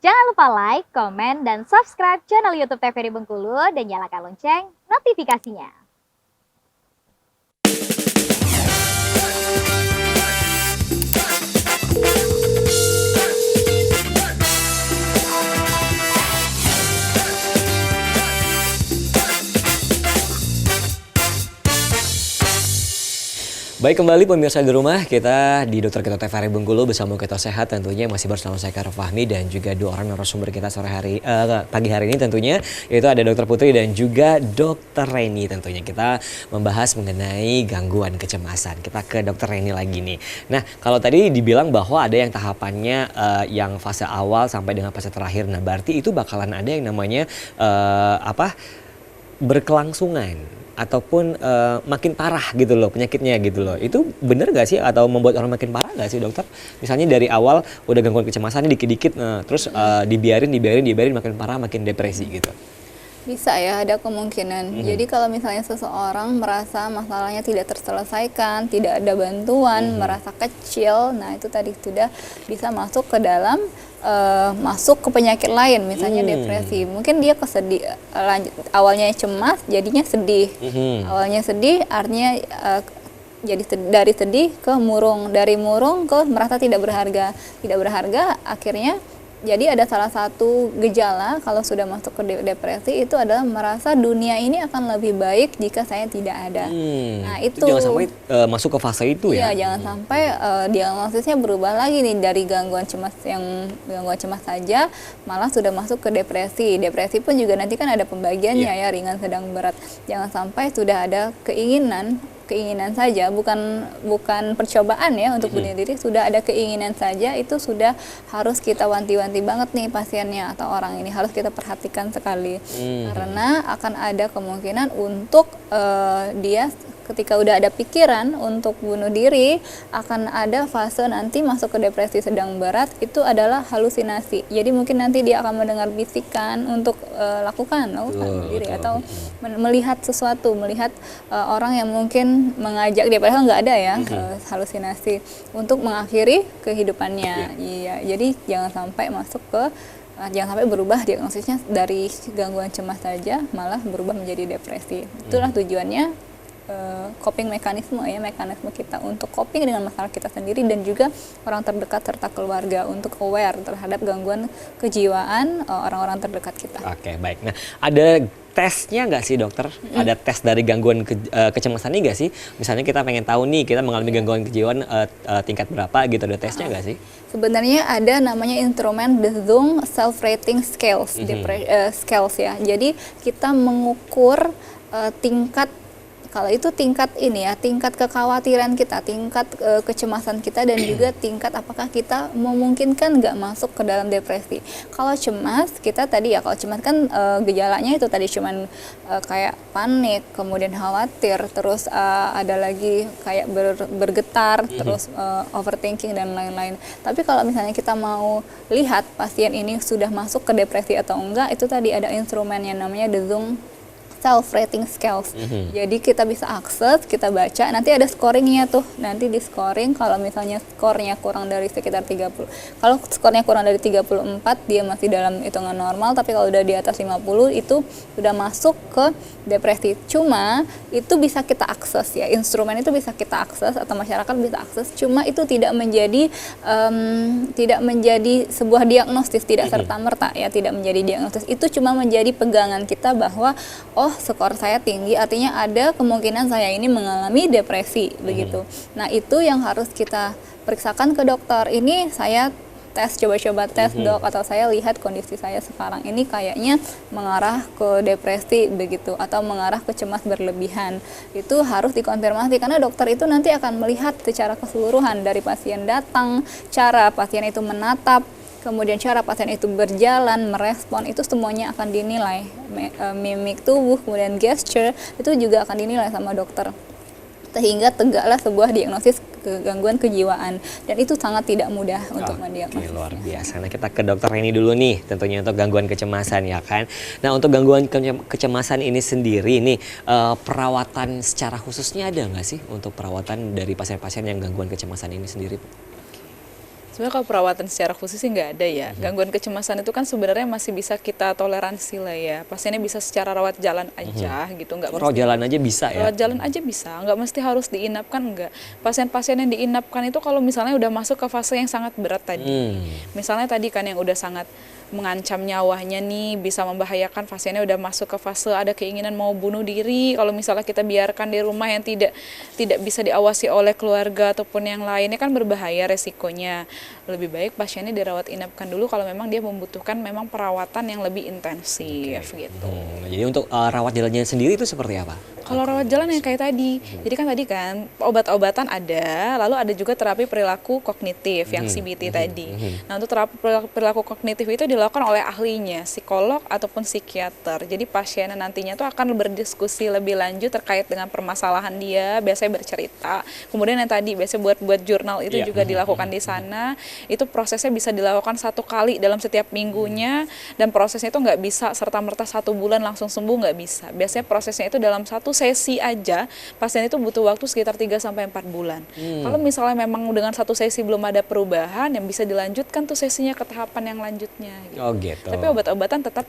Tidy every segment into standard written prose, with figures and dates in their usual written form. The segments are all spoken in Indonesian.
Jangan lupa like, komen, dan subscribe channel YouTube TVRI Bengkulu dan nyalakan lonceng notifikasinya. Baik, kembali pemirsa di rumah, kita di Dokter Kita TVRI Bengkulu bersama Kita Sehat tentunya masih bersama saya Karo Fahmi dan juga dua orang narasumber kita pagi hari ini tentunya, yaitu ada Dokter Putri dan juga Dokter Reni tentunya. Kita membahas mengenai gangguan kecemasan. Kita ke Dokter Reni lagi nih. Nah, kalau tadi dibilang bahwa ada yang tahapannya yang fase awal sampai dengan fase terakhir. Nah, berarti itu bakalan ada yang namanya berkelangsungan ataupun makin parah gitu loh penyakitnya gitu loh. Itu bener gak sih atau membuat orang makin parah gak sih dokter? Misalnya dari awal udah gangguan kecemasan dikit-dikit terus dibiarin makin parah makin depresi gitu. Bisa ya, ada kemungkinan. Jadi kalau misalnya seseorang merasa masalahnya tidak terselesaikan, tidak ada bantuan, merasa kecil, nah itu tadi sudah bisa masuk ke dalam masuk ke penyakit lain, misalnya depresi. Mungkin dia awalnya cemas, jadinya sedih. Awalnya sedih, artinya jadi dari sedih ke murung, dari murung ke merasa tidak berharga, akhirnya. Jadi ada salah satu gejala kalau sudah masuk ke depresi itu adalah merasa dunia ini akan lebih baik jika saya tidak ada. Nah itu jangan sampai masuk ke fase itu ya. Iya, jangan sampai diagnosisnya berubah lagi nih dari gangguan cemas saja malah sudah masuk ke depresi. Depresi pun juga nanti kan ada pembagiannya ya, ringan, sedang, berat. Jangan sampai sudah ada keinginan saja, bukan percobaan ya untuk bunuh diri, sudah ada keinginan saja, itu sudah harus kita wanti-wanti banget nih pasiennya atau orang ini, harus kita perhatikan sekali. Karena akan ada kemungkinan untuk dia ketika udah ada pikiran untuk bunuh diri, akan ada fase nanti masuk ke depresi sedang berat, itu adalah halusinasi. Jadi mungkin nanti dia akan mendengar bisikan untuk lakukan bunuh diri atau melihat sesuatu, melihat orang yang mungkin mengajak dia, padahal nggak ada ya, halusinasi untuk mengakhiri kehidupannya. Iya, jadi jangan sampai berubah diagnosisnya dari gangguan cemas saja malah berubah menjadi depresi. Itulah tujuannya coping mekanisme kita untuk coping dengan masalah kita sendiri dan juga orang terdekat serta keluarga untuk aware terhadap gangguan kejiwaan orang-orang terdekat kita. Oke, baik. Nah, ada tesnya nggak sih dokter? Ada tes dari gangguan kecemasan ini nggak sih? Misalnya kita pengen tahu nih kita mengalami gangguan kejiwaan tingkat berapa gitu, ada tesnya nggak sih? Sebenarnya ada namanya instrumen The Jung Self Rating Scales, scales ya. Jadi kita mengukur tingkat, kalau itu tingkat tingkat kekhawatiran kita, tingkat kecemasan kita, dan juga tingkat apakah kita memungkinkan nggak masuk ke dalam depresi. Kalau cemas, kalau cemas kan gejalanya itu tadi cuman kayak panik, kemudian khawatir, terus ada lagi kayak bergetar, terus overthinking dan lain-lain. Tapi kalau misalnya kita mau lihat pasien ini sudah masuk ke depresi atau enggak, itu tadi ada instrumen yang namanya The Jung Self Rating Scales. Jadi kita bisa akses, kita baca, nanti ada scoringnya tuh. Nanti di scoring kalau misalnya skornya kurang dari sekitar 30. Kalau skornya kurang dari 34 dia masih dalam hitungan normal, tapi kalau udah di atas 50 itu sudah masuk ke depresi. Cuma itu bisa kita akses ya. Instrumen itu bisa kita akses atau masyarakat bisa akses. Cuma itu tidak menjadi sebuah diagnosis, tidak serta-merta ya, tidak menjadi diagnosis. Itu cuma menjadi pegangan kita bahwa skor saya tinggi, artinya ada kemungkinan saya ini mengalami depresi begitu. Nah itu yang harus kita periksakan ke dokter. Ini saya coba-coba tes dok, atau saya lihat kondisi saya sekarang ini kayaknya mengarah ke depresi begitu, atau mengarah ke cemas berlebihan. Itu harus dikonfirmasi karena dokter itu nanti akan melihat secara keseluruhan dari pasien datang, cara pasien itu menatap, kemudian cara pasien itu berjalan, merespon, itu semuanya akan dinilai. Mimik tubuh, kemudian gesture, itu juga akan dinilai sama dokter. Sehingga tegaklah sebuah diagnosis gangguan kejiwaan. Dan itu sangat tidak mudah untuk mendiagnosis. Luar biasa. Nah, kita ke dokter Reni dulu nih, tentunya untuk gangguan kecemasan ya kan. Nah, untuk gangguan kecemasan ini sendiri nih, perawatan secara khususnya ada nggak sih untuk perawatan dari pasien-pasien yang gangguan kecemasan ini sendiri? Sebenarnya kalau perawatan secara khusus sih nggak ada ya. Gangguan kecemasan itu kan sebenarnya masih bisa kita toleransi lah ya. Pasiennya bisa secara rawat jalan aja gitu, nggak Rawat mesti jalan aja bisa ya? rawat jalan aja bisa, nggak mesti harus diinapkan, enggak. Pasien-pasien yang diinapkan itu kalau misalnya udah masuk ke fase yang sangat berat tadi. Misalnya tadi kan yang udah sangat mengancam nyawanya nih, bisa membahayakan, pasiennya udah masuk ke fase ada keinginan mau bunuh diri. Kalau misalnya kita biarkan di rumah yang tidak bisa diawasi oleh keluarga ataupun yang lainnya kan berbahaya resikonya. Lebih baik pasiennya dirawat inapkan dulu kalau memang dia membutuhkan memang perawatan yang lebih intensif gitu. Jadi untuk rawat jalannya sendiri itu seperti apa? Kalau rawat jalan yang kayak tadi, jadi kan tadi kan obat-obatan ada, lalu ada juga terapi perilaku kognitif yang CBT tadi. Nah untuk terapi perilaku kognitif itu dilakukan oleh ahlinya, psikolog ataupun psikiater. Jadi pasiennya nantinya tuh akan berdiskusi lebih lanjut terkait dengan permasalahan dia, biasanya bercerita. Kemudian yang tadi biasanya buat jurnal itu juga dilakukan di sana. Itu prosesnya bisa dilakukan 1 kali dalam setiap minggunya, dan prosesnya itu nggak bisa serta-merta 1 bulan langsung sembuh, nggak bisa. Biasanya prosesnya itu dalam 1 sesi aja, pasien itu butuh waktu sekitar 3-4 bulan. Kalau misalnya memang dengan 1 sesi belum ada perubahan, yang bisa dilanjutkan tuh sesinya ke tahapan yang lanjutnya. Gitu. Oh gitu. Tapi obat-obatan tetap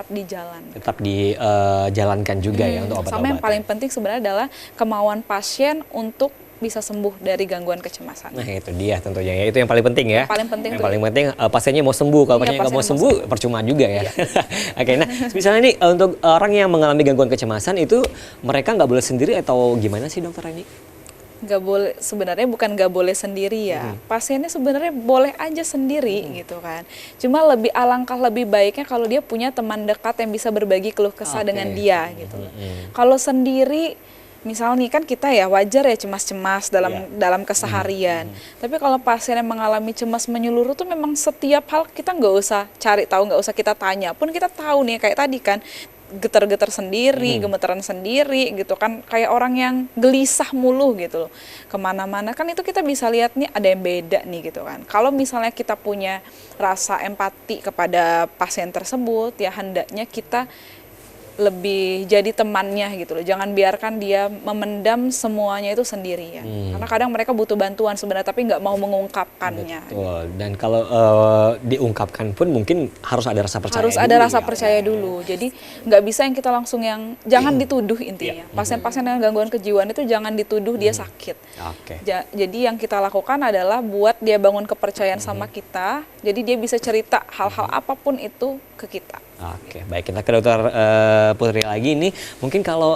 di jalan. Tetap dijalankan juga ya untuk obat-obatan. Sama yang paling penting sebenarnya adalah kemauan pasien untuk bisa sembuh dari gangguan kecemasan. Nah itu dia tentunya ya, itu yang paling penting ya. Paling penting yang tuh. paling penting pasiennya mau sembuh, kalau Iya, pasiennya nggak mau pasiennya sembuh percuma juga ya. Oke, nah misalnya nih untuk orang yang mengalami gangguan kecemasan itu mereka nggak boleh sendiri atau gimana sih dokter ini? Nggak boleh, sebenarnya bukan nggak boleh sendiri ya, pasiennya sebenarnya boleh aja sendiri gitu kan, cuma alangkah lebih baiknya kalau dia punya teman dekat yang bisa berbagi keluh kesah dengan dia gitu. Kalau sendiri misalnya nih kan kita ya wajar ya cemas-cemas dalam keseharian. Tapi kalau pasien yang mengalami cemas menyeluruh tuh memang setiap hal kita nggak usah cari tahu, nggak usah kita tanya pun kita tahu nih, kayak tadi kan getar-getar sendiri, gemeteran sendiri gitu kan, kayak orang yang gelisah mulu gitu loh kemana-mana kan, itu kita bisa lihat nih ada yang beda nih gitu kan. Kalau misalnya kita punya rasa empati kepada pasien tersebut ya hendaknya kita lebih jadi temannya gitu loh, jangan biarkan dia memendam semuanya itu sendirian, karena kadang mereka butuh bantuan sebenarnya tapi nggak mau mengungkapkannya. Betul. Dan kalau diungkapkan pun mungkin harus ada rasa percaya harus dulu ada rasa ya. percaya dulu, jadi nggak bisa yang kita langsung yang jangan dituduh intinya. Pasien-pasien yang gangguan kejiwaan itu jangan dituduh dia sakit. Jadi yang kita lakukan adalah buat dia bangun kepercayaan sama kita, jadi dia bisa cerita hal-hal apapun itu ke kita. Oke, baik, kita ke dokter Putri lagi nih. Mungkin kalau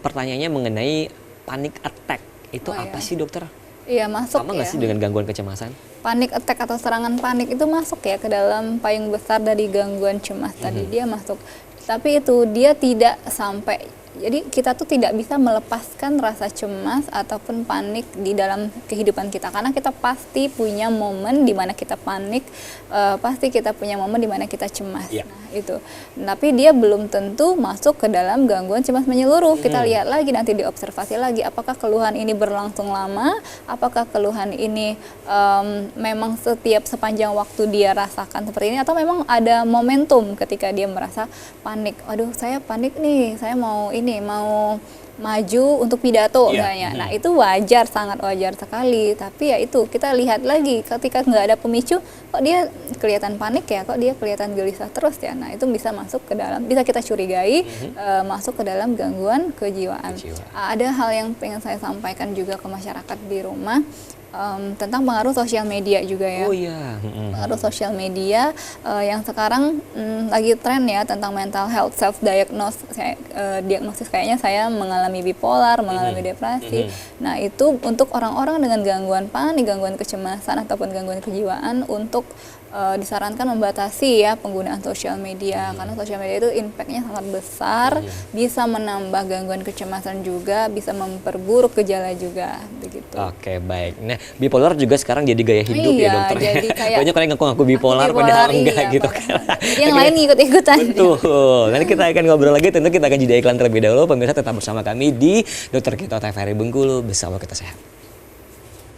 pertanyaannya mengenai panic attack itu apa sih dokter? Iya masuk sama nggak sih dengan gangguan kecemasan? Panic attack atau serangan panik itu masuk ya ke dalam payung besar dari gangguan cemas tadi, dia masuk. Tapi itu dia tidak sampai, jadi kita tuh tidak bisa melepaskan rasa cemas ataupun panik di dalam kehidupan kita, karena kita pasti punya momen di mana kita panik, pasti kita punya momen di mana kita cemas. Nah itu, tapi dia belum tentu masuk ke dalam gangguan cemas menyeluruh. Kita lihat lagi nanti, diobservasi lagi apakah keluhan ini berlangsung lama, apakah keluhan ini memang sepanjang waktu dia rasakan seperti ini, atau memang ada momentum ketika dia merasa panik. Aduh saya panik nih, saya mau maju untuk pidato misalnya. Nah itu wajar, sangat wajar sekali. Tapi ya itu kita lihat lagi, ketika nggak ada pemicu, kok dia kelihatan panik ya, kok dia kelihatan gelisah terus ya. Nah itu bisa masuk ke dalam, bisa kita curigai masuk ke dalam gangguan kejiwaan. Ada hal yang pengen saya sampaikan juga ke masyarakat di rumah. Tentang pengaruh sosial media juga ya. Pengaruh sosial media yang sekarang lagi tren ya, tentang mental health, self diagnosis. Diagnosis kayaknya saya mengalami bipolar, mengalami depresi. Nah itu untuk orang-orang dengan gangguan panik, gangguan kecemasan ataupun gangguan kejiwaan, untuk disarankan membatasi ya penggunaan sosial media, karena sosial media itu impact-nya sangat besar, bisa menambah gangguan kecemasan juga, bisa memperburuk gejala juga begitu. Oke, baik. Nah, bipolar juga sekarang jadi gaya hidup ya dokter. Jadi kayak banyak orang yang ngaku bipolar padahal enggak gitu kan. Yang lain ngikut-ikutan. Betul. Nanti kita akan ngobrol lagi, tentu kita akan jeda iklan terlebih dahulu. Pemirsa tetap bersama kami di Dokter Kita TVRI Bengkulu, bersama kita sehat.